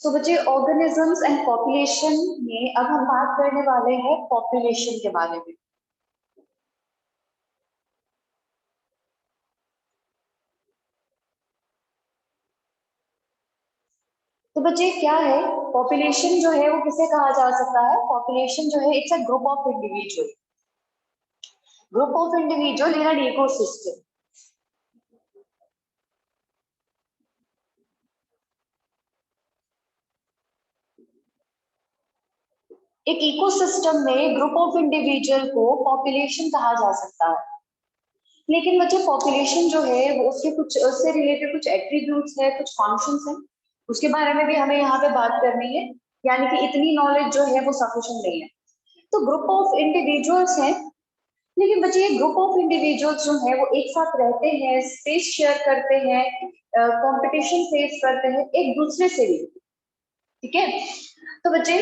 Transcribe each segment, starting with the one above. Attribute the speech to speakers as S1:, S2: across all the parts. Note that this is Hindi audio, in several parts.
S1: सो बच्चे ऑर्गेनिजम्स एंड पॉपुलेशन में अब हम बात करने वाले हैं पॉपुलेशन के बारे में। तो बच्चे क्या है पॉपुलेशन जो है वो किसे कहा जा सकता है? पॉपुलेशन जो है it's a group of individual, in an ecosystem. एक इकोसिस्टम में ग्रुप ऑफ इंडिविजुअल को पॉपुलेशन कहा जा सकता है। लेकिन बच्चे पॉपुलेशन जो है वो उसके कुछ उससे रिलेटेड कुछ एट्रीब्यूट्स है, कुछ फंक्शंस हैं, उसके बारे में भी हमें यहाँ पे बात करनी है। यानी कि इतनी नॉलेज जो है वो सफिशिएंट नहीं है। तो ग्रुप ऑफ इंडिविजुअल्स हैं, लेकिन बच्चे ये ग्रुप ऑफ इंडिविजुअल्स जो है वो एक साथ रहते हैं, स्पेस शेयर करते हैं, कंपटीशन फेस करते हैं एक दूसरे से भी। ठीक है, तो बच्चे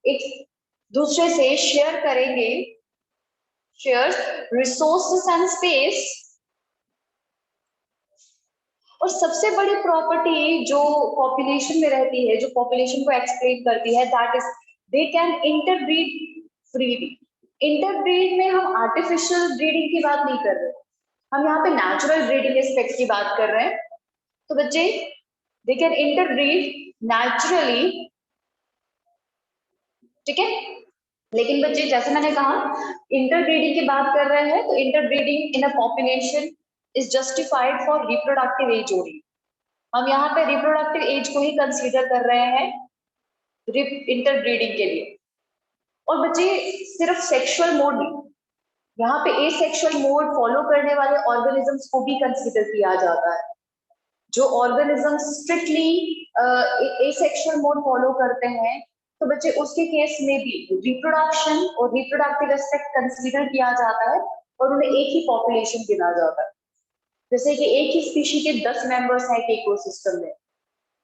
S1: एक दूसरे से शेयर करेंगे, शेयर रिसोर्सेस एंड स्पेस। और सबसे बड़ी प्रॉपर्टी जो पॉपुलेशन में रहती है, जो पॉपुलेशन को एक्सप्लेन करती है, that is they can interbreed freely. Interbreed में हम आर्टिफिशियल ब्रीडिंग की बात नहीं कर रहे, हम यहाँ पे नेचुरल ब्रीडिंग एस्पेक्ट की बात कर रहे हैं। तो बच्चे दे कैन इंटरब्रीड नेचुरली, ठीक है। लेकिन बच्चे जैसे मैंने कहा इंटरब्रीडिंग की बात कर रहे हैं, तो interbreeding in a population is justified for reproductive age only. हम यहाँ पे रिप्रोडक्टिव एज को ही कंसीडर कर रहे हैं इंटरब्रीडिंग के लिए। और बच्चे सिर्फ सेक्सुअल मोड नहीं, यहाँ पे एसेक्सुअल मोड फॉलो करने वाले ऑर्गेनिजम्स को भी कंसीडर किया जाता है। जो organism strictly asexual mode follow करते हैं, तो बच्चे उसके केस में भी रिप्रोडक्शन और रिप्रोडक्टिव एस्पेक्ट कंसीडर किया जाता है और उन्हें एक ही पॉपुलेशन गिना जाता है। जैसे कि एक ही स्पीशी के 10 मेंबर्स हैं एक इकोसिस्टम में,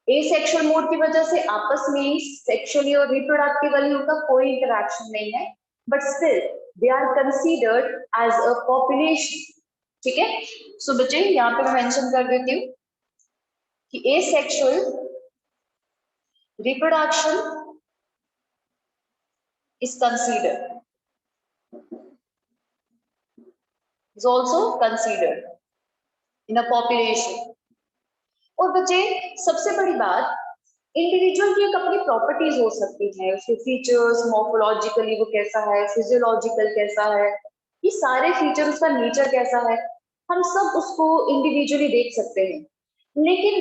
S1: एसेक्सुअल मोड की वजह से आपस में सेक्सुअली और रिप्रोडक्टिवली उनका कोई इंटरेक्शन नहीं है, but still they are considered as a population. ठीक है, सो बच्चे यहाँ पे मैं मेंशन कर देती हूँ कि asexual reproduction is considered, is also considered in a population। और बच्चे सबसे बड़ी बात, इंडिविजुअल की एक अपनी प्रॉपर्टीज हो सकती है, उसके फीचर्स, मॉर्फोलॉजिकली वो कैसा है, फिजियोलॉजिकल कैसा है, ये सारे फीचर, उसका नेचर कैसा है, हम सब उसको इंडिविजुअली देख सकते हैं। लेकिन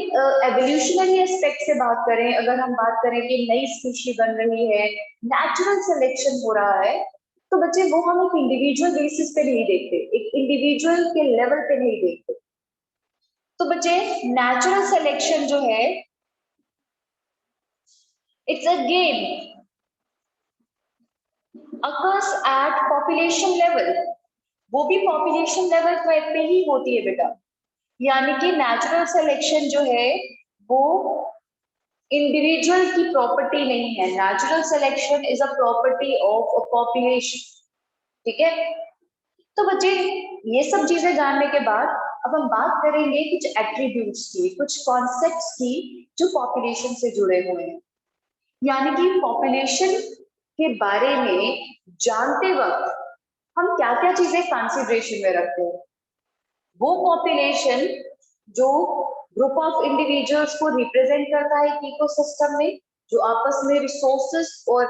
S1: एवोल्यूशनरी एस्पेक्ट से बात करें, अगर हम बात करें कि नई स्पीशी बन रही है, नेचुरल सिलेक्शन हो रहा है, तो बच्चे वो हम एक इंडिविजुअल बेसिस पे नहीं देखते, एक इंडिविजुअल के लेवल पे नहीं देखते। तो बच्चे नेचुरल सिलेक्शन जो है it's a game occurs at population level। वो भी पॉपुलेशन लेवल पे ही होती है बेटा। यानी कि नेचुरल सिलेक्शन जो है वो इंडिविजुअल की प्रॉपर्टी नहीं है, natural selection is a property of a population. ठीक है, तो बच्चे ये सब चीजें जानने के बाद अब हम बात करेंगे कुछ एट्रीब्यूट्स की, कुछ कॉन्सेप्ट्स की जो पॉपुलेशन से जुड़े हुए हैं। यानी कि पॉपुलेशन के बारे में जानते वक्त हम क्या क्या चीजें कंसिडरेशन में रखते हैं। वो पॉपुलेशन जो ग्रुप ऑफ इंडिविजुअल्स को रिप्रेजेंट करता है इकोसिस्टम में, जो आपस में रिसोर्सेस और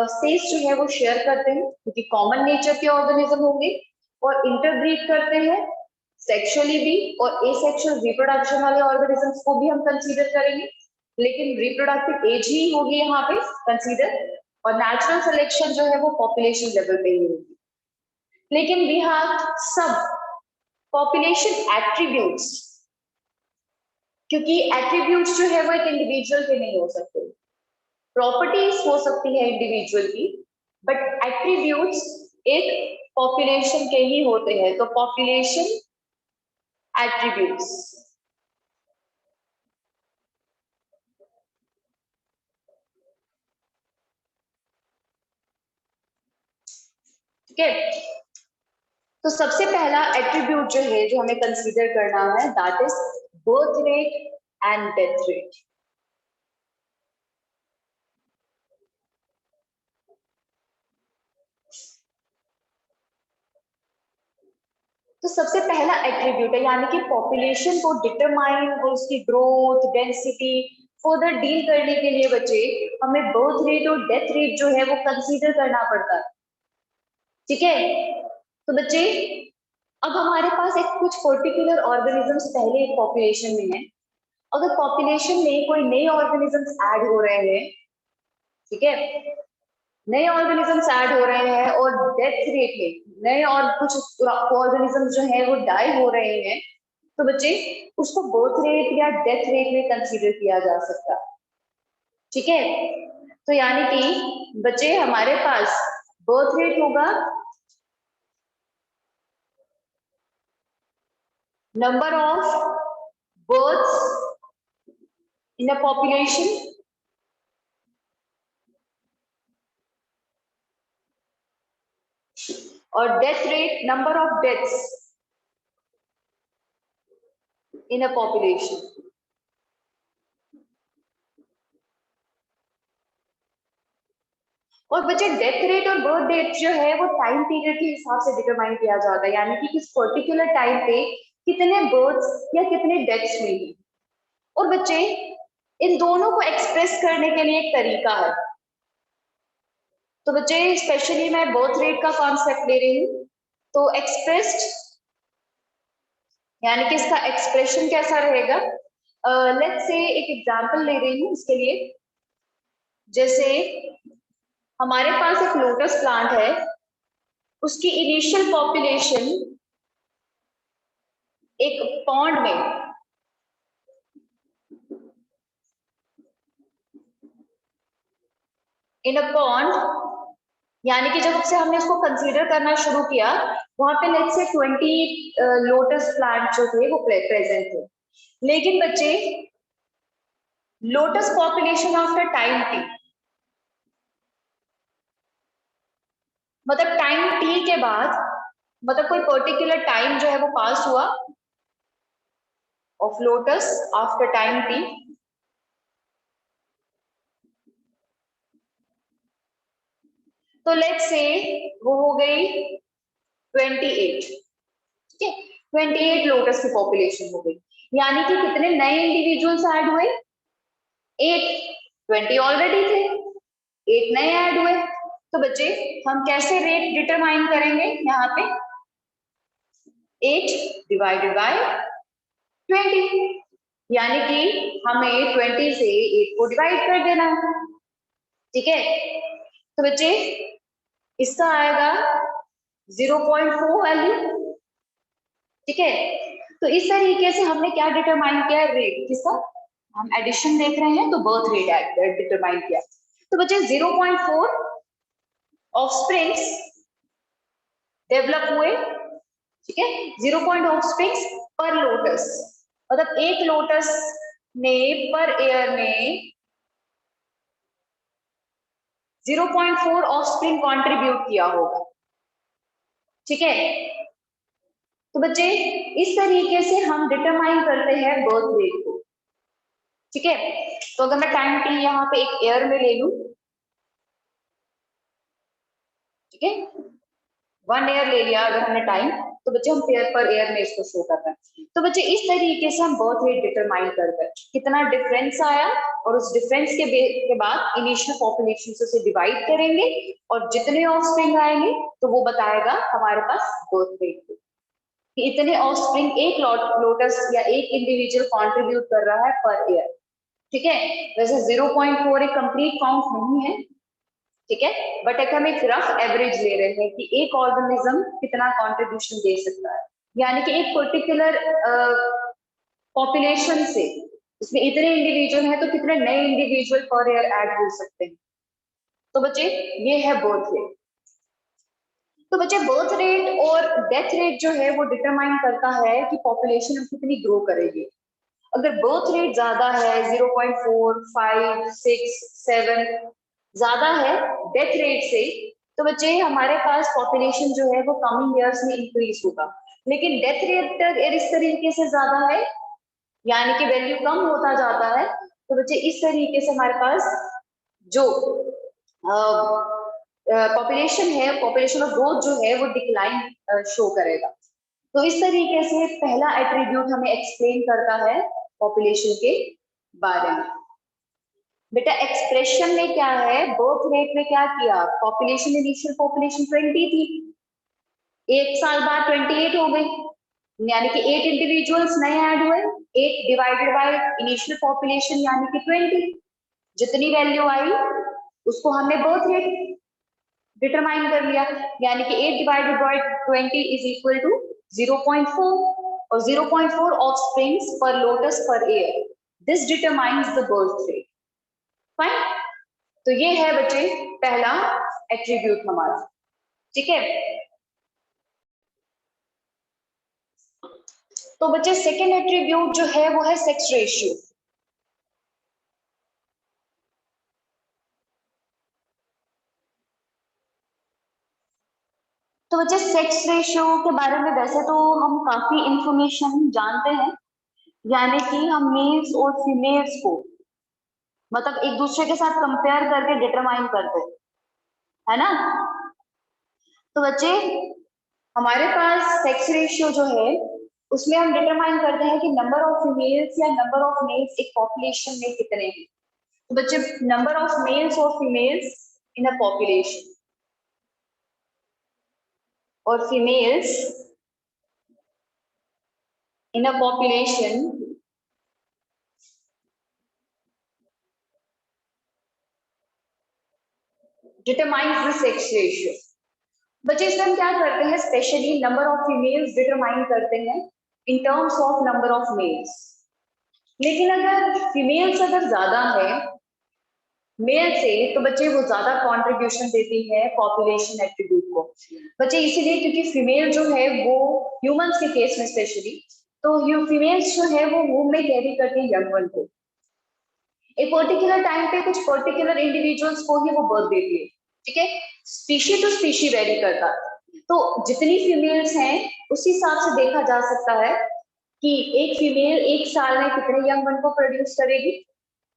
S1: स्पेस जो है वो शेयर करते हैं, क्योंकि कॉमन नेचर के ऑर्गेनिज्म होंगे, और इंटरब्रीड करते हैं सेक्सुअली भी, और एसेक्सुअल रिप्रोडक्शन वाले ऑर्गेनिजम्स को भी हम कंसीडर करेंगे, लेकिन रिप्रोडक्टिव एज ही होगी यहाँ पे कंसीडर, और नेचुरल सिलेक्शन जो है वो पॉपुलेशन लेवल पे ही होगी। लेकिन we have some population attributes, क्योंकि एट्रीब्यूट्स जो है वो एक इंडिविजुअल के नहीं हो सकते, प्रॉपर्टीज हो सकती है इंडिविजुअल की, बट एट्रीब्यूट्स एक पॉपुलेशन के ही होते हैं। तो पॉपुलेशन एट्रीब्यूट्स, ठीक है। तो सबसे पहला एट्रीब्यूट जो है जो हमें कंसीडर करना है, that is birth rate and death rate. तो सबसे पहला एट्रीब्यूट है, यानी कि पॉपुलेशन को डिटरमाइन और उसकी ग्रोथ, डेंसिटी फर्दर डील करने के लिए बच्चे हमें बर्थ रेट और डेथ रेट जो है वो कंसीडर करना पड़ता है। ठीक है, तो बच्चे अब हमारे पास एक कुछ पर्टिकुलर ऑर्गेनिजम्स पहले एक पॉपुलेशन में है, अगर पॉपुलेशन में कोई नए ऑर्गेनिजम्स ऐड हो रहे हैं, ठीक है, नए ऑर्गेनिजम्स ऐड हो रहे हैं और डेथ रेट में नए और कुछ ऑर्गेनिजम्स जो है वो डाई हो रहे हैं, तो बच्चे उसको बर्थ रेट या डेथ रेट में कंसीडर किया जा सकता है। ठीक है, तो यानी कि बच्चे हमारे पास बर्थ रेट होगा number of births in a population or death rate, number of deaths in a population. और बच्चे डेथ रेट और बर्थ डेट जो है वो टाइम पीरियड के हिसाब से डिटरमाइन किया जाता है, यानी कि किस पर्टिकुलर टाइम पे कितने बर्थ्स या कितने डेथ्स हुई। और बच्चे इन दोनों को एक्सप्रेस करने के लिए एक तरीका है, तो बच्चे स्पेशली मैं बर्थ रेट का कॉन्सेप्ट ले रही हूँ। तो एक्सप्रेस्ड यानी कि इसका एक्सप्रेशन कैसा रहेगा, लेट्स से एक एग्जांपल ले रही हूँ इसके लिए। जैसे हमारे पास एक लोटस प्लांट है, उसकी इनिशियल पॉपुलेशन एक पॉन्ड में इन अ पॉन्ड, यानी कि जब से हमने उसको कंसीडर करना शुरू किया वहां पे लेट्स से 20 लोटस प्लांट जो थे वो प्रेजेंट थे। लेकिन बच्चे lotus population after time T, मतलब टाइम टी के बाद, मतलब कोई पर्टिकुलर टाइम जो है वो पास हुआ of lotus after time T, तो लेट्स से वो हो गई 28। ठीक है, 28 लोटस की पॉपुलेशन हो गई, यानी कि कितने नए इंडिविजुअल्स ऐड हुए, 8, 20 ऑलरेडी थे, 8 नए ऐड हुए। तो बच्चे हम कैसे रेट डिटरमाइन करेंगे, यहाँ पे 8 डिवाइडेड बाय 20, यानी कि हमें 20 से 8 को डिवाइड कर देना है। ठीक है, तो बच्चे इसका आएगा 0.4 वैल्यू। ठीक है, तो इस तरीके से हमने क्या डिटरमाइन किया, रेट किसका, हम एडिशन देख रहे हैं तो बर्थ रेट डिटरमाइन किया। तो बच्चे 0.4 ऑफस्प्रिंग्स डेवलप हुए। ठीक है, 0 ऑफस्प्रिंग्स पर लोटस, मतलब एक लोटस ने पर ईयर में 0.4 ऑफस्प्रिंग कंट्रीब्यूट किया होगा। ठीक है, तो बच्चे इस तरीके से हम डिटरमाइन करते हैं बर्थ रेट को। ठीक है, तो अगर मैं टाइम टी यहाँ पे एक ईयर में ले लूं, ठीक है, 1 ईयर ले लिया अगर हमने टाइम, तो बच्चे हम पेयर पर ईयर में इसको शो कर रहे हैं। तो बच्चे इस तरीके से हम बर्थ रेट डिटरमाइन करते हैं, कितना डिफरेंस आया और उस डिफरेंस के बाद इनिशियल पॉपुलेशन से उसे डिवाइड करेंगे और जितने ऑफस्प्रिंग आएंगे तो वो बताएगा हमारे पास बर्थ रेट को, कि इतने ऑफस्प्रिंग एक लोटस या एक इंडिविजुअल कंट्रीब्यूट कर रहा है पर ईयर। ठीक है, वैसे 0.4 एक कंप्लीट काउंट नहीं है, ठीक है, बट एक हम एक रफ एवरेज ले रहे हैं कि एक ऑर्गेनिज्म कितना कंट्रीब्यूशन दे सकता है, यानी कि एक पर्टिकुलर पॉपुलेशन से इसमें इतने इंडिविजुअल हैं तो कितने नए इंडिविजुअल पर ईयर ऐड हो सकते हैं। तो बच्चे ये है बर्थ रेट। तो बच्चे बर्थ रेट और डेथ रेट जो है वो डिटरमाइन करता है कि पॉपुलेशन कितनी ग्रो करेगी। अगर बर्थ रेट ज्यादा है 0.4, 5, 6, 7 ज्यादा है डेथ रेट से, तो बच्चे हमारे पास पॉपुलेशन जो है वो कमिंग ईयर्स में इंक्रीज होगा। लेकिन डेथ रेट इस तरीके से ज्यादा है, यानी कि वैल्यू कम होता जाता है, तो बच्चे इस तरीके से हमारे पास जो पॉपुलेशन है, पॉपुलेशन ऑफ ग्रोथ जो है वो डिक्लाइन शो करेगा। तो इस तरीके से पहला एट्रीब्यूट हमें एक्सप्लेन करता है पॉपुलेशन के बारे में। बेटा एक्सप्रेशन में क्या है, बर्थ रेट में क्या किया, पॉपुलेशन इनिशियल पॉपुलेशन 20 थी, एक साल बाद 28 हो गई, यानी कि 8 इंडिविजुअल्स नए ऐड हुए, 8 डिवाइडेड बाय इनिशियल पॉपुलेशन यानी कि 20, जितनी वैल्यू आई उसको हमने बर्थ रेट डिटरमाइन कर लिया, यानी कि 8 divided by 20 is equal to 0.4 और 0.4 offsprings per lotus per year, this determines the birth rate. Fine, तो ये है बच्चे पहला एट्रीब्यूट हमारा, ठीक है। तो बच्चे सेकेंड एट्रीब्यूट जो है वो है सेक्स रेशियो। तो बच्चे सेक्स रेशियो के बारे में वैसे तो हम काफी इंफॉर्मेशन जानते हैं, यानी कि हम मेल्स और फीमेल्स को मतलब एक दूसरे के साथ कंपेयर करके डिटरमाइन करते हैं, है ना। तो बच्चे हमारे पास सेक्स रेशियो जो है उसमें हम डिटरमाइन करते हैं कि नंबर ऑफ फीमेल्स या नंबर ऑफ मेल्स एक पॉपुलेशन में कितने हैं। तो बच्चे नंबर ऑफ मेल्स और फीमेल्स इन अ पॉपुलेशन और females in a population determines the sex ratio. बच्चे इसमें हम क्या करते हैं, specially number of females determine करते हैं in terms of number of mails, लेकिन अगर फीमेल्स अगर ज्यादा है मेल से तो बच्चे वो ज्यादा कंट्रीब्यूशन देती है पॉपुलेशन एट्रीब्यूट को। बच्चे इसीलिए क्योंकि फीमेल जो है वो ह्यूमंस के केस में स्पेशली, तो फीमेल्स जो है वो वूम में कैरी करती है यंग वन को, एक पर्टिकुलर टाइम पे कुछ पर्टिकुलर इंडिविजुअल्स को ही वो बर्थ देती है, ठीक है। स्पीशी टू स्पीशी वेरी करता है, तो जितनी फीमेल्स हैं उस हिसाब से देखा जा सकता है कि एक फीमेल एक साल में कितने यंग वन को प्रोड्यूस करेगी,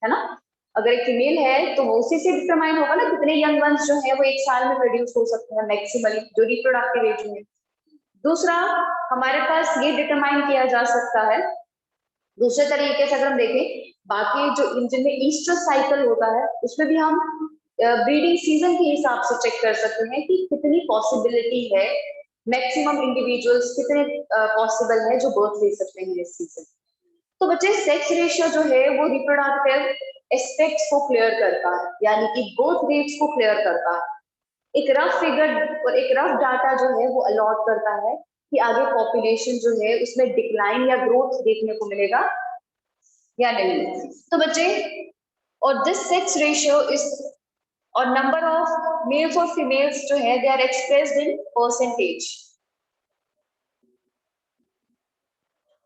S1: है ना। अगर एक फीमेल है तो वो उसी से डिटरमाइन होगा ना कितने यंग वंस जो है वो एक साल में प्रोड्यूस हो सकते हैं मैक्सिमली, जो रिप्रोडक्टिव एज में। दूसरा हमारे पास ये डिटरमाइन किया जा सकता है दूसरे तरीके से, अगर हम देखें बाकी जो जिनमें ईस्टर साइकिल होता है उसमें भी हम ब्रीडिंग सीजन के हिसाब से चेक कर सकते हैं कि कितनी पॉसिबिलिटी है, मैक्सिमम इंडिविजुअल्स कितने पॉसिबल है जो बर्थ ले सकते हैं इस सीजन। तो बच्चे सेक्स रेशियो जो है वो रिप्रोडक्टिव एस्पेक्ट्स को क्लियर करता है, यानी कि बर्थ रेट्स को क्लियर करता है, एक रफ फिगर और एक रफ डाटा जो है वो अलॉट करता है कि आगे पॉपुलेशन जो है उसमें डिक्लाइन या ग्रोथ देखने को मिलेगा या नहीं। तो बच्चे और दिस सेक्स रेशियो इज और नंबर ऑफ मेल्स और फीमेल्स जो है they are expressed in percentage.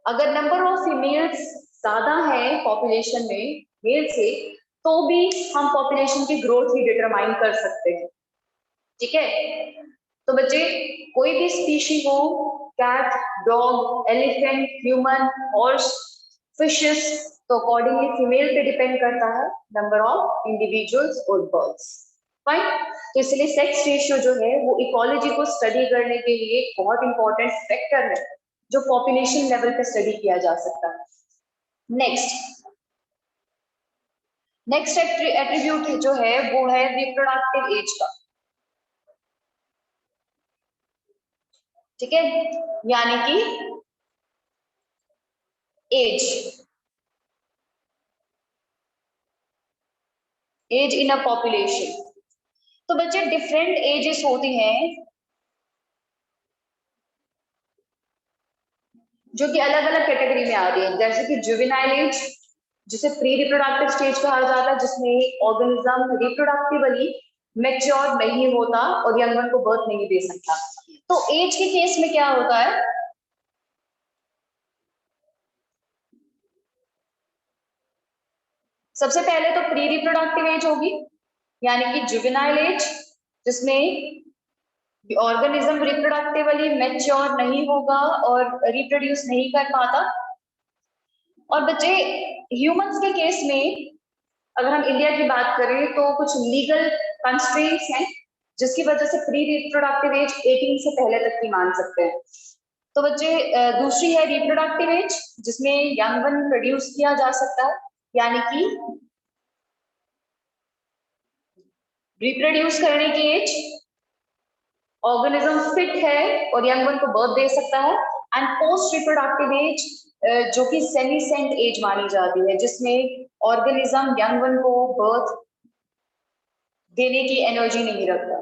S1: अगर नंबर ऑफ फीमेल्स ज्यादा है पॉपुलेशन में मेल से तो भी हम पॉपुलेशन की ग्रोथ ही डिटरमाइन कर सकते हैं, ठीक है। तो बच्चे कोई भी स्पीशी हो, cat, dog, elephant, human, horse, fishes, तो अकॉर्डिंगली फीमेल पे डिपेंड करता है नंबर ऑफ इंडिविजुअल्स और बर्ड्स। फाइन, तो इसलिए सेक्स रेशियो जो है वो इकोलॉजी को स्टडी करने के लिए बहुत इंपॉर्टेंट फैक्टर है जो पॉपुलेशन लेवल पे स्टडी किया जा सकता है। नेक्स्ट एट्रीब्यूट जो है वो है रिप्रोडक्टिव एज का, ठीक है, यानी कि एज इन अ पॉपुलेशन। तो बच्चे डिफरेंट एजेस होती हैं जो कि अलग अलग कैटेगरी में आ रही है, जैसे कि जुवेनाइल एज जिसे प्री रिप्रोडक्टिव स्टेज कहा जाता है, जिसमें ऑर्गेनिज्म रिप्रोडक्टिवली मैच्योर नहीं होता और यंग वन को बर्थ नहीं दे सकता। तो एज के केस में क्या होता है, सबसे पहले तो प्री रिप्रोडक्टिव एज होगी यानी कि जुवेनाइल एज, जिसमें ऑर्गेनिज्म रिप्रोडक्टिवली मैच्योर नहीं होगा और रिप्रोड्यूस नहीं कर पाता। और बच्चे ह्यूमंस के केस में अगर हम इंडिया की बात करें तो कुछ लीगल कंस्ट्रेंट्स हैं जिसकी वजह से प्री रिप्रोडक्टिव एज 18 से पहले तक की मान सकते हैं। तो बच्चे दूसरी है रिप्रोडक्टिव एज, जिसमें यंग वन प्रोड्यूस किया जा सकता है, यानी कि रिप्रोड्यूस करने की एज, ऑर्गेनिज्म फिट है और यंग वन को बर्थ दे सकता है। एंड पोस्ट रिप्रोडक्टिव एज जो कि सेमीसेंट एज मानी जाती है, जिसमें ऑर्गेनिज्म यंग वन को बर्थ देने की एनर्जी नहीं रखता।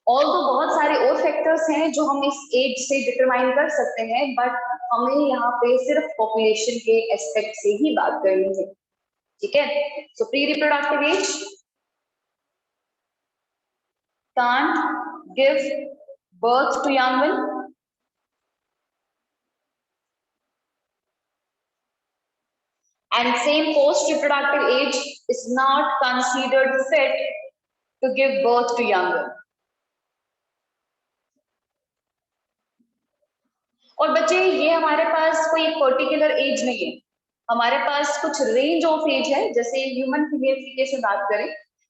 S1: और तो बहुत सारे और फैक्टर्स हैं जो हम इस एज से डिटरमाइन कर सकते हैं, बट हमें यहाँ पे सिर्फ पॉपुलेशन के एस्पेक्ट से ही बात करनी है, ठीक है। सो pre reproductive as can't give birth to young one, and same post reproductive age is not considered fit to give birth to young one. और बच्चे ये हमारे पास कोई पर्टिकुलर एज नहीं है, हमारे पास कुछ रेंज ऑफ एज है। जैसे ह्यूमन फीमेल की केस में बात करें,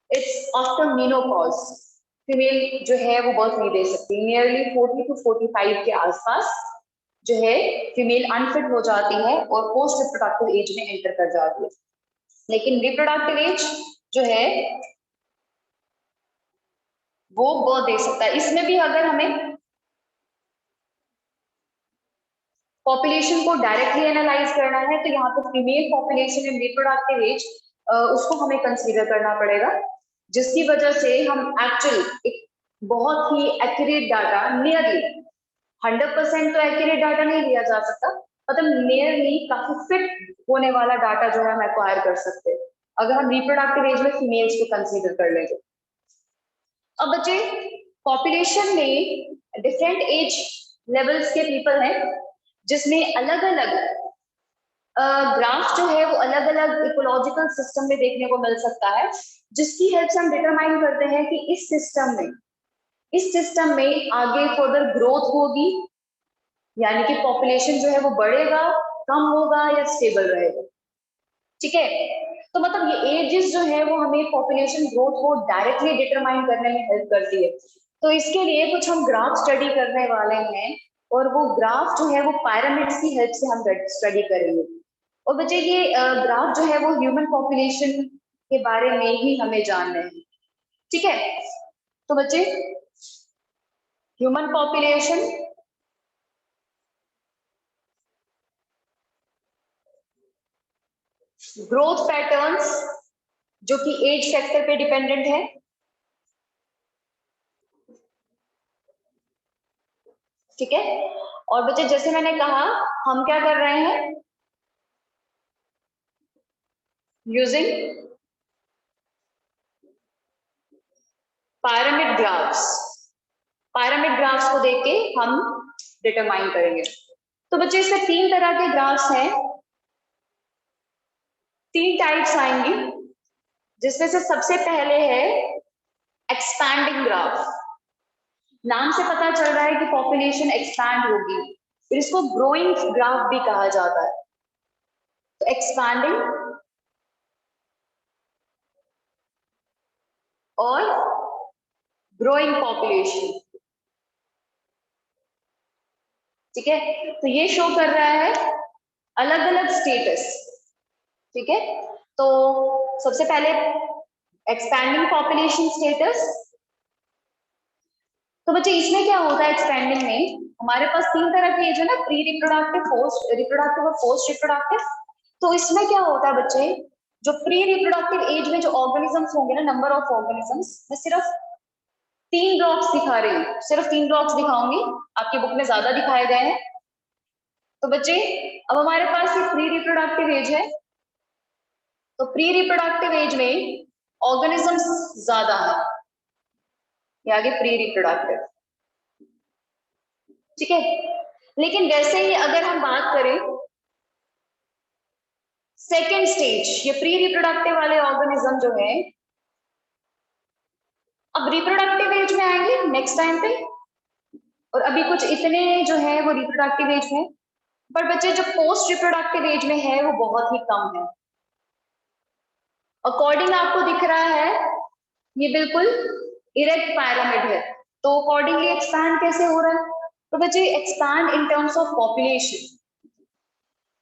S1: इट्स आफ्टर मेनोपॉज, फीमेल जो है वो बर्थ नहीं दे सकती, नियरली 40 to 45 के आसपास जो है फीमेल अनफिट हो जाती है और पोस्ट रिप्रोडक्टिव एज में एंटर कर जाती है। लेकिन रिप्रोडक्टिव एज जो है वो बर्थ दे सकता है। इसमें भी अगर हमें पॉपुलेशन को डायरेक्टली एनालाइज करना है तो यहाँ पे female population in reproductive age उसको हमें कंसीडर करना पड़ेगा, जिसकी वजह से हम एक्चुअल एक बहुत ही एक्यूरेट डाटा, नियरली 100% तो एक्यूरेट डाटा नहीं लिया जा सकता, मतलब नियरली काफी फिट होने वाला डाटा जो है हम एक्वायर कर सकते हैं अगर हम रिप्रोडक्टिव एज में फीमेल्स को कंसीडर कर लेंगे। अब बच्चे पॉपुलेशन में डिफरेंट एज लेवल्स के पीपल हैं, जिसमें अलग अलग ग्राफ जो है वो अलग अलग इकोलॉजिकल सिस्टम में देखने को मिल सकता है, जिसकी हेल्प से हम डिटरमाइन करते हैं कि इस सिस्टम में आगे फर्दर ग्रोथ होगी, यानी कि पॉपुलेशन जो है वो बढ़ेगा, कम होगा या स्टेबल रहेगा, ठीक है। तो मतलब ये एजेस जो है वो हमें पॉपुलेशन ग्रोथ को डायरेक्टली डिटरमाइन करने में हेल्प करती है। तो इसके लिए कुछ हम ग्राफ स्टडी करने वाले हैं और वो ग्राफ जो है वो पिरामिड्स की हेल्प से हम स्टडी करेंगे। और बच्चे ये ग्राफ जो है वो ह्यूमन पॉपुलेशन के बारे में ही हमें जानना है, ठीक है। तो बच्चे ह्यूमन पॉपुलेशन ग्रोथ पैटर्न्स जो कि एज फैक्टर पे डिपेंडेंट है, ठीक है। और बच्चे जैसे मैंने कहा हम क्या कर रहे हैं, यूजिंग पिरामिड ग्राफ्स को देख के हम डिटरमाइन करेंगे। तो बच्चे इसमें 3 तरह के ग्राफ्स हैं, 3 टाइप्स आएंगी, जिसमें से सबसे पहले है एक्सपैंडिंग ग्राफ। नाम से पता चल रहा है कि पॉपुलेशन एक्सपैंड होगी, फिर इसको ग्रोइंग ग्राफ भी कहा जाता है। तो एक्सपैंडिंग और ग्रोइंग पॉपुलेशन, ठीक है। तो ये शो कर रहा है अलग अलग स्टेटस, ठीक है। तो सबसे पहले एक्सपैंडिंग पॉपुलेशन स्टेटस। तो बच्चे इसमें क्या होता है, एक्सपैंडिंग में हमारे पास 3 तरह की एज है ना, प्री रिप्रोडक्टिव, पोस्ट रिप्रोडक्टिव और पोस्ट रिप्रोडक्टिव। तो इसमें क्या होता है बच्चे, जो प्री रिप्रोडक्टिव एज में जो ऑर्गेनिजम्स होंगे ना, नंबर ऑफ ऑर्गेनिजम्स, मैं सिर्फ 3 ब्लॉक्स दिखा रही हूँ, सिर्फ 3 ब्लॉक्स दिखाऊंगी, आपकी बुक में ज्यादा दिखाए गए हैं। तो बच्चे अब हमारे पास ये प्री रिप्रोडक्टिव एज है, तो प्री रिप्रोडक्टिव एज में ऑर्गेनिजम्स ज्यादा है, ये आगे प्री रिप्रोडक्टिव, ठीक है। लेकिन वैसे ही अगर हम बात करें सेकेंड स्टेज, ये प्री रिप्रोडक्टिव वाले ऑर्गेनिज्म जो है अब रिप्रोडक्टिव एज में आएंगे नेक्स्ट टाइम पे, और अभी कुछ इतने जो है वो रिप्रोडक्टिव एज में, पर बच्चे जो पोस्ट रिप्रोडक्टिव एज में है वो बहुत ही कम है। अकॉर्डिंग आपको दिख रहा है ये बिल्कुल इरेक्ट पिरामिड है, तो अकॉर्डिंगली एक्सपैंड कैसे हो रहा है, तो बच्चे expand in terms of population,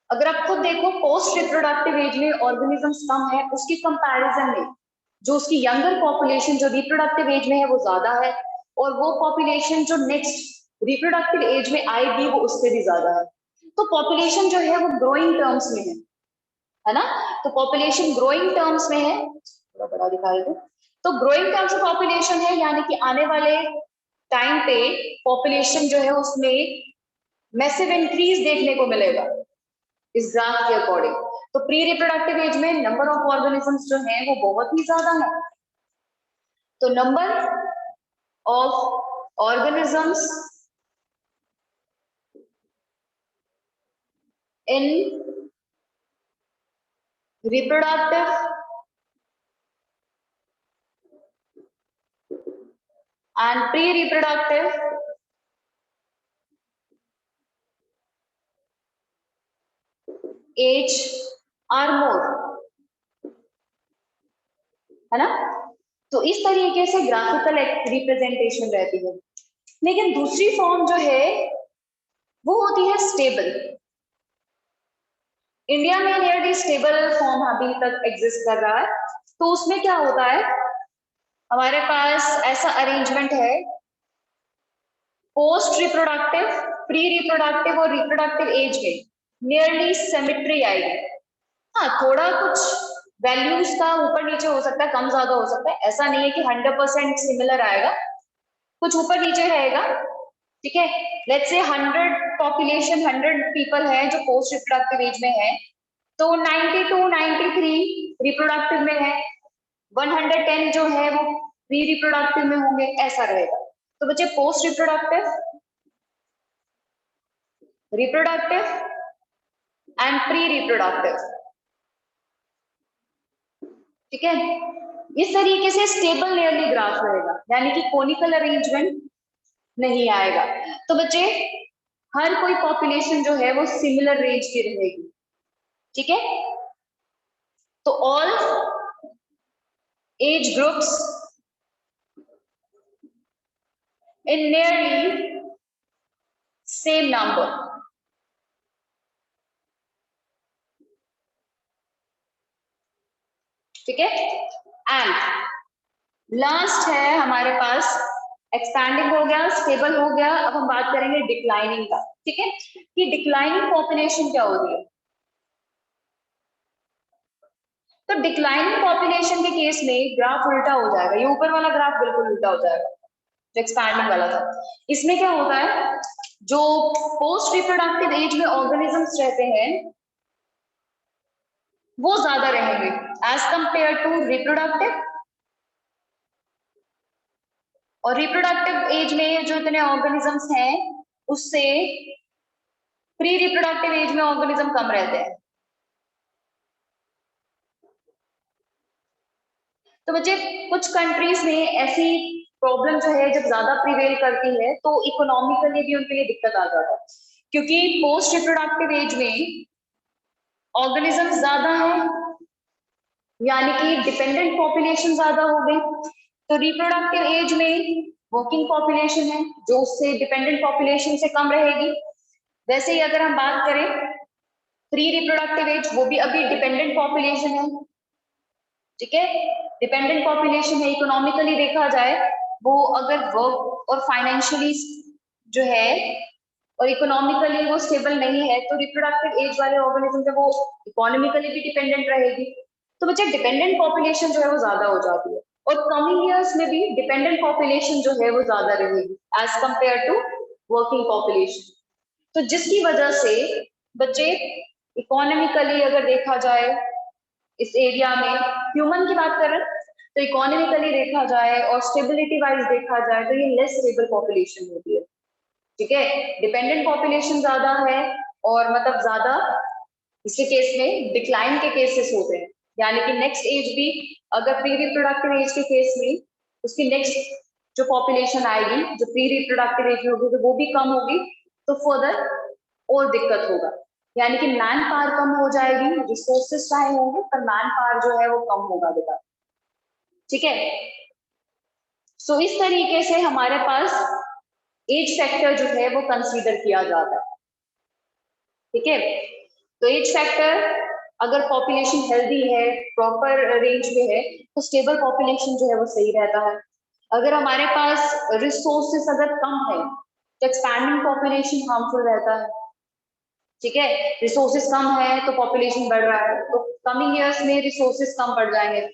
S1: अगर आप खुद देखो पोस्ट रिप्रोडक्टिव एज में ऑर्गेनिजम्स कम है, उसकी कंपैरिजन में जो उसकी यंगर पॉपुलेशन जो रिप्रोडक्टिव एज में है वो ज्यादा है, और वो पॉपुलेशन जो नेक्स्ट रिप्रोडक्टिव एज में आएगी वो उससे भी ज्यादा है। तो पॉपुलेशन जो है वो ग्रोइंग टर्म्स में है ना, तो पॉपुलेशन ग्रोइंग टर्म्स में है, थोड़ा बड़ा दिखा रहे थे, तो ग्रोइंग टर्म्स ऑफ पॉपुलेशन है, यानी कि आने वाले टाइम पे पॉपुलेशन जो है उसमें मैसिव इंक्रीज देखने को मिलेगा इस ग्राफ के अकॉर्डिंग। तो प्री रिप्रोडक्टिव एज में नंबर ऑफ ऑर्गेनिजम्स जो हैं वो बहुत ही ज्यादा है। तो number of organisms in reproductive and pre reproductive age are more, है ना। तो इस तरीके से ग्राफिकल रिप्रेजेंटेशन रहती है। लेकिन दूसरी फॉर्म जो है वो होती है स्टेबल। इंडिया में नियरली स्टेबल फॉर्म अभी तक एग्जिस्ट कर रहा है। तो उसमें क्या होता है, हमारे पास ऐसा अरेंजमेंट है, पोस्ट रिप्रोडक्टिव, प्री रिप्रोडक्टिव और रिप्रोडक्टिव एज में नियरली सिमेट्री आएगी। हाँ, थोड़ा कुछ वैल्यूज का ऊपर नीचे हो सकता है, कम ज्यादा हो सकता है, ऐसा नहीं है कि 100% सिमिलर आएगा, कुछ ऊपर नीचे रहेगा। ठीक है, लेट्स से 100 पॉपुलेशन 100 पीपल है जो पोस्ट रिप्रोडक्टिव एज में है, तो 92 93 रिप्रोडक्टिव में है, 110 जो है वो प्री रिप्रोडक्टिव में होंगे, ऐसा रहेगा। तो बच्चे post reproductive, reproductive and pre reproductive, ठीक है, इस तरीके से स्टेबल नियरली ग्राफ रहेगा, यानी कि कोनिकल अरेंजमेंट नहीं आएगा। तो बच्चे हर कोई पॉपुलेशन जो है वो सिमिलर रेंज की रहेगी। ठीक है, तो all age groups in nearly same number, ठीक है। एंड लास्ट है हमारे पास, एक्सपैंडिंग हो गया, स्टेबल हो गया, अब हम बात करेंगे डिक्लाइनिंग का। ठीक है, कि डिक्लाइनिंग पॉपुलेशन क्या होती है। तो डिक्लाइनिंग पॉपुलेशन के केस में ग्राफ उल्टा हो जाएगा, ये ऊपर वाला ग्राफ बिल्कुल उल्टा हो जाएगा जो एक्सपैंडिंग वाला था। इसमें क्या होता है, जो पोस्ट रिप्रोडक्टिव एज में ऑर्गेनिजम्स रहते हैं वो ज्यादा रहेंगे एज कंपेयर टू रिप्रोडक्टिव, और रिप्रोडक्टिव एज में जो इतने ऑर्गेनिजम्स हैं उससे प्री रिप्रोडक्टिव एज में ऑर्गेनिज्म कम रहते हैं। तो बच्चे कुछ कंट्रीज में ऐसी प्रॉब्लम जो है जब ज्यादा प्रिवेल करती है तो इकोनॉमिकली भी उनके लिए दिक्कत आ जाता है, क्योंकि पोस्ट रिप्रोडक्टिव एज में ऑर्गेनिज्म ज्यादा है, यानी कि डिपेंडेंट पॉपुलेशन ज्यादा हो गई। तो रिप्रोडक्टिव एज में वर्किंग पॉपुलेशन है जो उससे डिपेंडेंट पॉपुलेशन से कम रहेगी। वैसे ही अगर हम बात करें प्री रिप्रोडक्टिव एज, वो भी अभी डिपेंडेंट पॉपुलेशन है। ठीक है, डिपेंडेंट पॉपुलेशन है, इकोनॉमिकली देखा जाए वो अगर वर्क और फाइनेंशियली जो है और इकोनॉमिकली वो स्टेबल नहीं है तो रिप्रोडक्टिव एज वाले ऑर्गेनिज्म पे वो इकोनॉमिकली भी डिपेंडेंट रहेगी। तो बच्चे डिपेंडेंट पॉपुलेशन जो है वो ज्यादा हो जाती है, और कमिंग ईयर्स में भी डिपेंडेंट पॉपुलेशन जो है वो ज्यादा रहेगी as compared to working population. तो जिसकी वजह से बच्चे इकोनॉमिकली अगर देखा जाए इस एरिया में, ह्यूमन की बात करें तो इकोनॉमिकली देखा जाए और स्टेबिलिटी वाइज देखा जाए तो ये लेस स्टेबल पॉपुलेशन होती है। ठीक है, डिपेंडेंट पॉपुलेशन ज्यादा है और मतलब ज्यादा इसके केस में डिक्लाइन के केसेस होते हैं, यानी कि नेक्स्ट एज भी अगर प्री रिप्रोडक्टिव एज के केस में उसकी नेक्स्ट जो पॉपुलेशन आएगी जो प्री रिप्रोडक्टिव एज में होगी तो वो भी कम होगी, तो फर्दर और दिक्कत होगा, यानी कि मैन पावर कम हो जाएगी, रिसोर्सेस चाहे होंगे पर मैन पावर जो है वो कम होगा बेटा। ठीक है, सो इस तरीके से हमारे पास एज फैक्टर जो है वो कंसीडर किया जाता है। ठीक है, तो एज फैक्टर, अगर पॉपुलेशन हेल्दी है, प्रॉपर रेंज में है, तो स्टेबल पॉपुलेशन जो है वो सही रहता है। अगर हमारे पास रिसोर्सेस अगर कम है तो एक्सपैंडिंग पॉपुलेशन हार्मफुल रहता है। ठीक है, रिसोर्सेस कम है तो पॉपुलेशन बढ़ रहा है, तो कमिंग ईयर्स में रिसोर्सेस कम बढ़ जाएंगे।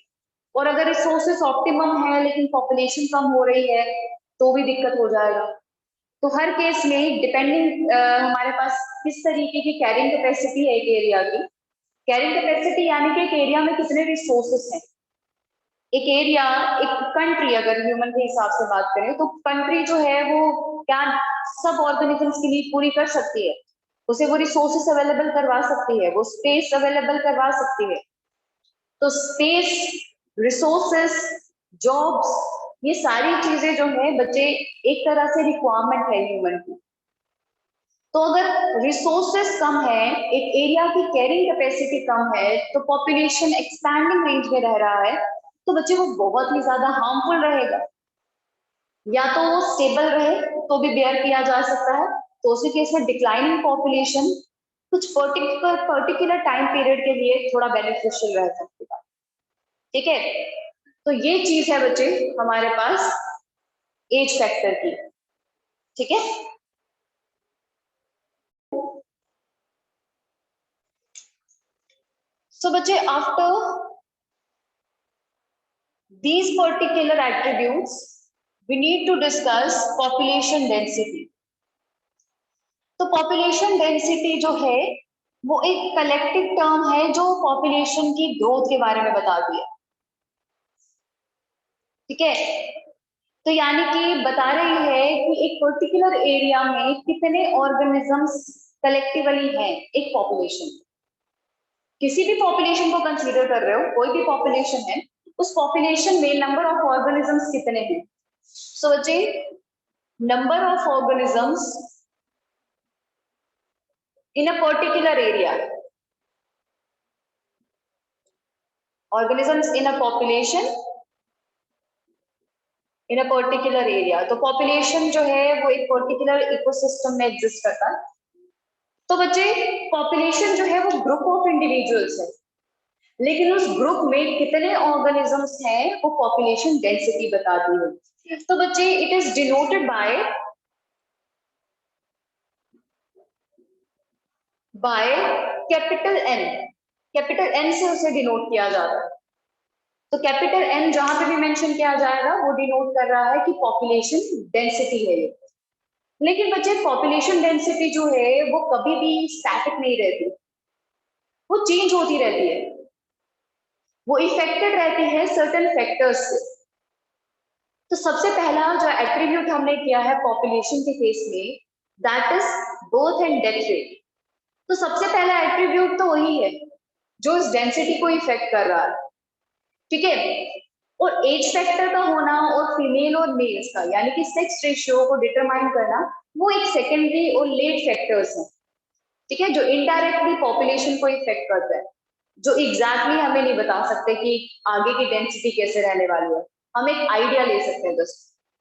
S1: और अगर रिसोर्सेस ऑप्टिमम है लेकिन पॉपुलेशन कम हो रही है तो भी दिक्कत हो जाएगा। तो हर केस में डिपेंडिंग हमारे पास किस तरीके की कैरिंग कैपेसिटी है एक एरिया की। कैरिंग कैपेसिटी यानी कि एक एरिया में कितने रिसोर्सेस हैं। एक एरिया, एक कंट्री, अगर ह्यूमन के हिसाब से बात करें तो कंट्री जो है वो क्या सब ऑर्गेनिजम्स की नीड पूरी कर सकती है, उसे वो रिसोर्सेस अवेलेबल करवा सकती है, वो स्पेस अवेलेबल करवा सकती है। तो स्पेस, रिसोर्सेस, जॉब्स, ये सारी चीजें जो है बच्चे एक तरह से रिक्वायरमेंट है ह्यूमन की। तो अगर रिसोर्सेस कम है, एक एरिया की कैरिंग कैपेसिटी कम है, तो पॉपुलेशन एक्सपैंडिंग रेंज में रह रहा है, तो बच्चे वो बहुत ही ज्यादा हार्मफुल रहेगा। या तो वो स्टेबल रहे तो भी बेयर किया जा सकता है, तो उसी केस में डिक्लाइनिंग पॉपुलेशन कुछ पर्टिकुलर टाइम पीरियड के लिए थोड़ा बेनिफिशियल रह सकती है। ठीक है, तो ये चीज है बच्चे हमारे पास एज फैक्टर की। ठीक है, सो बच्चे after these particular attributes we need to discuss population density। तो पॉपुलेशन डेंसिटी जो है वो एक कलेक्टिव टर्म है जो पॉपुलेशन की ग्रोथ के बारे में बताती है। ठीक है, तो यानी कि बता रही है कि एक पर्टिकुलर एरिया में कितने ऑर्गेनिजम्स कलेक्टिवली हैं एक पॉपुलेशन। किसी भी पॉपुलेशन को कंसीडर कर रहे हो, कोई भी पॉपुलेशन है, उस पॉपुलेशन में नंबर ऑफ ऑर्गेनिजम्स कितने हैं। सो बच्चे, number of organisms in a particular area, organisms in a population in a particular area। तो population जो है वो एक particular ecosystem में exist करता है। तो बच्चे, population जो है वो group of individuals है, लेकिन उस ग्रुप में कितने ऑर्गेनिजम्स हैं वो पॉपुलेशन डेंसिटी बताती है। तो बच्चे, it is denoted by capital N. Capital N से उसे डिनोट किया जाता है। तो कैपिटल एन जहां पे भी मेंशन किया जाएगा वो डिनोट कर रहा है कि पॉपुलेशन डेंसिटी है ये। लेकिन बच्चे, पॉपुलेशन डेंसिटी जो है वो कभी भी स्टैटिक नहीं रहती, वो चेंज होती रहती है, वो इफेक्टेड रहती है सर्टेन फैक्टर्स से। तो सबसे पहला जो एट्रीब्यूट हमने किया है पॉपुलेशन के केस में, that is birth and death rate. तो सबसे पहला एट्रीब्यूट तो वही है जो इस डेंसिटी को इफेक्ट कर रहा है। ठीक है, और एज फैक्टर का होना और फीमेल और मेल्स का यानी कि सेक्स रेशियो को डिटरमाइन करना, वो एक सेकेंडरी और लेट फैक्टर्स हैं। ठीक है, जो इनडायरेक्टली पॉपुलेशन को इफेक्ट करता है, जो एग्जैक्टली हमें नहीं बता सकते कि आगे की डेंसिटी कैसे रहने वाली है, हम एक आइडिया ले सकते हैं बस।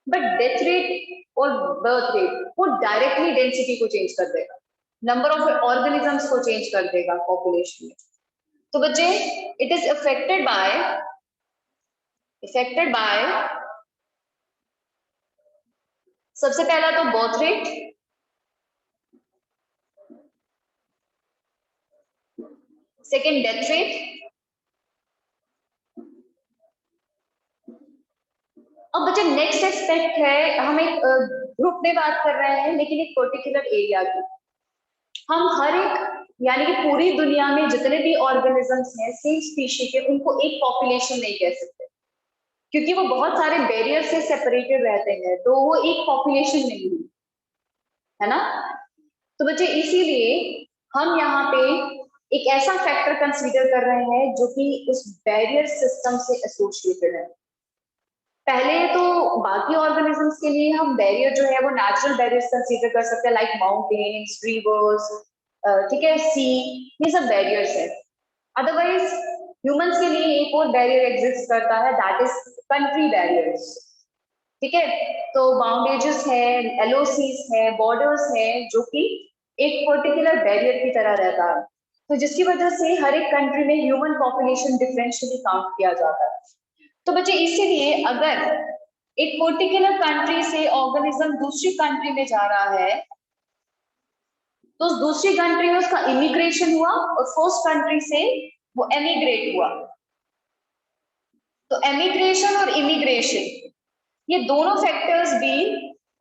S1: बट डेथ रेट और बर्थ रेट वो डायरेक्टली डेंसिटी को चेंज कर देगा, नंबर ऑफ ऑर्गेनिजम्स को चेंज कर देगा पॉपुलेशन में। तो बच्चे, इट इज अफेक्टेड बाय सबसे पहला तो birth rate, second death rate. अब बच्चे, नेक्स्ट एस्पेक्ट है, हम एक ग्रुप में बात कर रहे हैं लेकिन एक पर्टिकुलर एरिया की। हम हर एक यानी कि पूरी दुनिया में जितने भी ऑर्गेनिजम्स हैं सेम स्पीशी के, उनको एक पॉपुलेशन नहीं कह सकते, क्योंकि वो बहुत सारे बैरियर से सेपरेटेड रहते हैं, तो वो एक पॉपुलेशन नहीं है ना। तो बच्चे, इसीलिए हम यहाँ पे एक ऐसा फैक्टर कंसीडर कर रहे हैं जो कि उस बैरियर सिस्टम से एसोसिएटेड है। पहले तो बाकी ऑर्गेनिजम्स के लिए हम बैरियर जो है वो नेचुरल बैरियर्स कंसीडर कर सकते हैं, लाइक माउंटेन्स, रिवर्स, ठीक है, सी, ये सब बैरियर्स है। अदरवाइज ह्यूमंस के लिए एक और बैरियर एग्जिस्ट करता है, दैट इज कंट्री बैरियर्स। ठीक है। तो बाउंडेजेस है, एलओसीज है, बॉर्डर्स है, जो कि एक पर्टिकुलर बैरियर की तरह रहता है, तो जिसकी वजह से हर एक कंट्री में ह्यूमन पॉपुलेशन डिफरेंशियली काउंट किया जाता है। तो बच्चे इसीलिए अगर एक पर्टिकुलर कंट्री से ऑर्गेनिज्म दूसरी कंट्री में जा रहा है, तो उस दूसरी कंट्री में उसका इमिग्रेशन हुआ और फर्स्ट कंट्री से वो एमिग्रेट हुआ। तो एमिग्रेशन और इमिग्रेशन, ये दोनों फैक्टर्स भी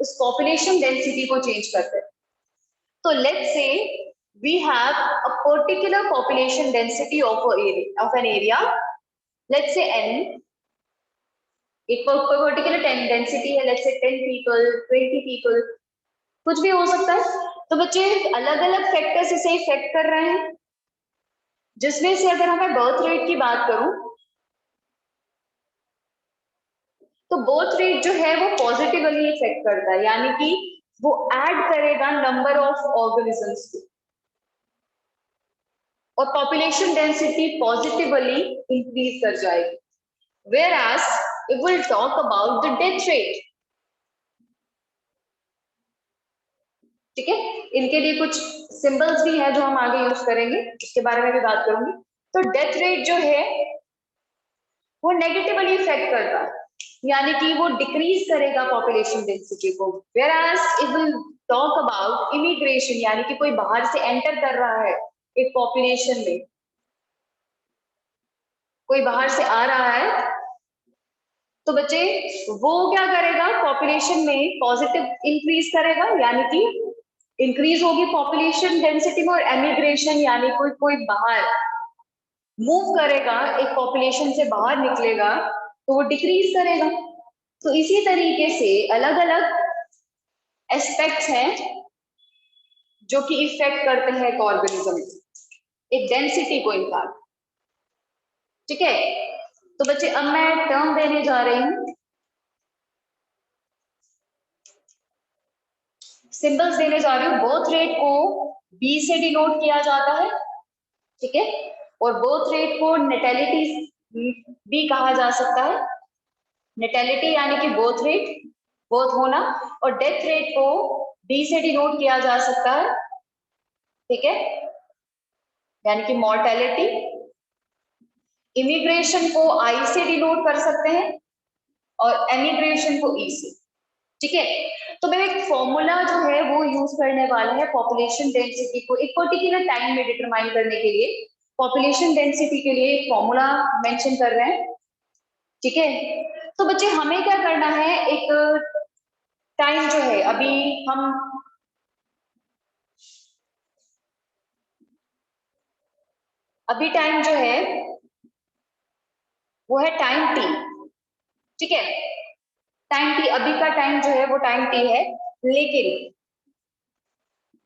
S1: उस पॉपुलेशन डेंसिटी को चेंज करते हैं। तो let's say we have a particular population density of an area, let's say n, एक पर्टिकुलर डेंसिटी है, लेट्स से 10 पीपल, 20 पीपल, कुछ भी हो सकता है। तो बच्चे अलग अलग फैक्टर्स इसे इफेक्ट कर रहे हैं, जिसमें से अगर मैं बर्थ रेट की बात करूं, तो बर्थ रेट जो है वो पॉजिटिवली इफेक्ट करता है, यानी कि वो ऐड करेगा नंबर ऑफ ऑर्गेनिजम्स को, और पॉपुलेशन डेंसिटी पॉजिटिवली इंक्रीज कर जाएगी। Whereas if we'll talk about the death rate, ठीक है, इनके लिए कुछ सिंबल्स भी है जो हम आगे यूज करेंगे, उसके बारे में भी बात करूंगी। तो डेथ रेट जो है वो नेगेटिवली इफेक्ट करता है, यानी कि वो डिक्रीज करेगा पॉपुलेशन डेंसिटी को। Whereas if we'll talk about immigration, यानी कि कोई बाहर से एंटर कर रहा है एक पॉपुलेशन में, कोई बाहर से आ रहा है, तो बच्चे वो क्या करेगा, पॉपुलेशन में पॉजिटिव इंक्रीज करेगा, यानी कि इंक्रीज होगी पॉपुलेशन डेंसिटी में, और एमिग्रेशन यानी कोई बाहर मूव करेगा, एक पॉपुलेशन से बाहर निकलेगा, तो वो डिक्रीज करेगा। तो इसी तरीके से अलग अलग एस्पेक्ट्स हैं जो कि इफेक्ट करते हैं एक ऑर्गेनिज्म, एक डेंसिटी को इनफैक्ट, ठीक है। तो बच्चे अब मैं टर्म देने जा रही हूँ, सिंबल्स देने जा रही हूँ। बर्थ रेट को बी से डिनोट किया जाता है, ठीक है, और बर्थ रेट को नेटेलिटी भी कहा जा सकता है। नेटेलिटी यानी कि बर्थ रेट, बर्थ होना, और डेथ रेट को डी से डिनोट किया जा सकता है, ठीक है, यानी कि मॉर्टेलिटी। इमिग्रेशन को आई से डिनोट कर सकते हैं और एमिग्रेशन को ई से, ठीक है। तो मैं एक फॉर्मूला जो है वो यूज करने वाला है पॉपुलेशन डेंसिटी को एक पर्टिकुलर टाइम में डिटरमाइन करने के लिए। पॉपुलेशन डेंसिटी के लिए एक फॉर्मूला मेंशन कर रहे हैं, ठीक है। तो बच्चे हमें क्या करना है, एक टाइम जो है अभी टाइम जो है वो है टाइम टी, ठीक है। टाइम टी, अभी का टाइम जो है वो टाइम टी है, लेकिन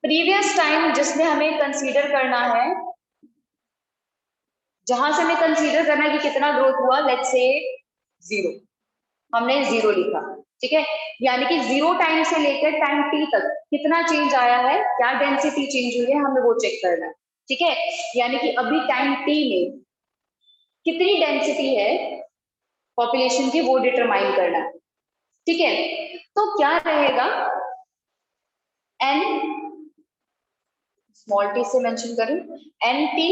S1: प्रीवियस टाइम जिसमें हमें कंसीडर करना है, जहां से हमें कंसीडर करना है कि कितना ग्रोथ हुआ, लेट्स से 0, हमने 0 लिखा, ठीक है। यानी कि 0 टाइम से लेकर टाइम टी तक कितना चेंज आया है, क्या डेंसिटी चेंज हुई है, हमें वो चेक करना है, ठीक है। यानी कि अभी टाइम टी में कितनी डेंसिटी है पॉपुलेशन की, वो डिटरमाइन करना है, ठीक है। तो क्या रहेगा, एन, स्मॉल टी से मेंशन करूं, एन टी,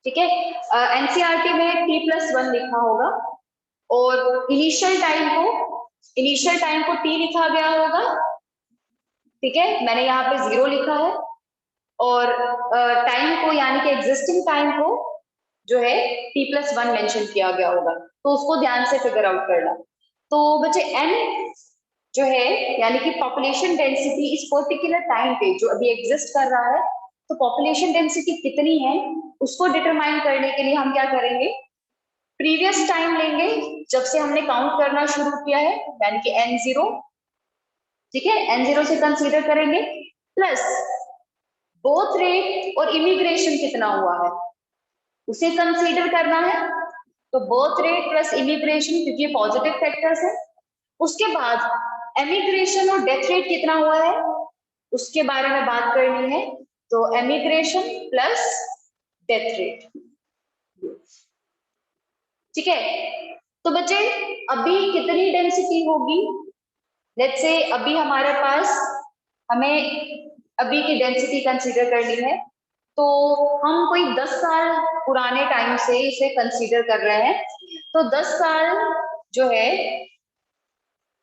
S1: ठीक है। एनसीईआरटी में t+1 लिखा होगा, और इनिशियल टाइम को t लिखा गया होगा, ठीक है, मैंने यहाँ पे 0 लिखा है, और टाइम को यानी कि एग्जिस्टिंग टाइम को जो है t+1 मेंशन किया गया होगा, तो उसको ध्यान से फिगर आउट करना। तो बच्चे n जो है यानी कि पॉपुलेशन डेंसिटी इस पर्टिकुलर टाइम पे जो अभी एग्जिस्ट कर रहा है, तो पॉपुलेशन डेंसिटी कितनी है उसको डिटरमाइन करने के लिए हम क्या करेंगे, प्रीवियस टाइम लेंगे जब से हमने काउंट करना शुरू किया है, यानी कि n0, ठीक है, n0 से कंसीडर करेंगे, प्लस बर्थ रेट और इमिग्रेशन कितना हुआ है उसे कंसीडर करना है। तो बर्थ रेट प्लस इमिग्रेशन, क्योंकि ये पॉजिटिव फैक्टर्स है। उसके बाद एमिग्रेशन और डेथ रेट कितना हुआ है उसके बारे में बात करनी है, तो एमिग्रेशन प्लस डेथ रेट, ठीक है। तो बच्चे अभी कितनी डेंसिटी होगी, लेट्स से अभी हमारे पास, हमें अभी की डेंसिटी कंसीडर करनी है, तो हम कोई 10 साल पुराने टाइम से इसे कंसीडर कर रहे हैं, तो 10 साल जो है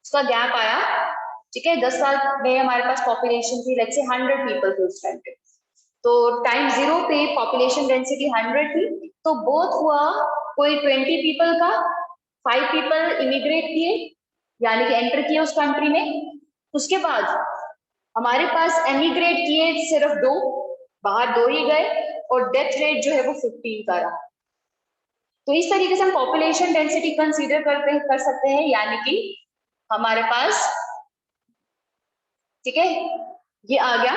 S1: उसका गैप आया, ठीक है। 10 साल में हमारे पास पॉपुलेशन थी लेट्स से 100 पीपल थे उस टाइम पे, तो टाइम 0 पे पॉपुलेशन डेंसिटी 100 थी, तो बोथ हुआ कोई 20 पीपल का, 5 पीपल इमिग्रेट किए यानी कि एंटर किए उस कंट्री में, उसके बाद हमारे पास एमिग्रेट किए सिर्फ 2, बाहर 2 ही गए, और डेथ रेट जो है वो 15 का रहा। तो इस तरीके से हम पॉपुलेशन डेंसिटी कंसीडर कर सकते हैं, यानी कि हमारे पास, ठीक है, ये आ गया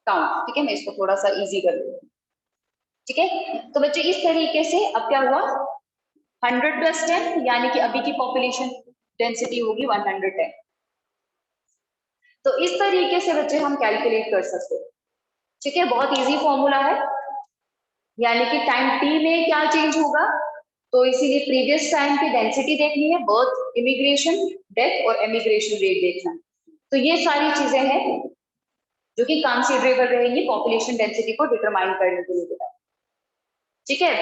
S1: काउंट, ठीक है। मैं इसको थोड़ा सा इजी कर लूँ, ठीक है। तो बच्चे इस तरीके से अब क्या हुआ, 100 + 10 यानी कि अभी की पॉपुलेशन डेंसिटी होगी 110। तो इस तरीके से बच्चे हम कैलकुलेट कर सकते हैं, ठीक है। बहुत इजी फॉर्मूला है, यानी कि टाइम टी में क्या चेंज होगा, तो इसीलिए प्रीवियस टाइम की डेंसिटी देखनी है, बर्थ, इमिग्रेशन, डेथ और एमिग्रेशन रेट देखना है। तो ये सारी चीजें हैं जो कि कंसीडरेबल रहेंगी पॉपुलेशन डेंसिटी को डिटरमाइन करने के लिए, ठीक है।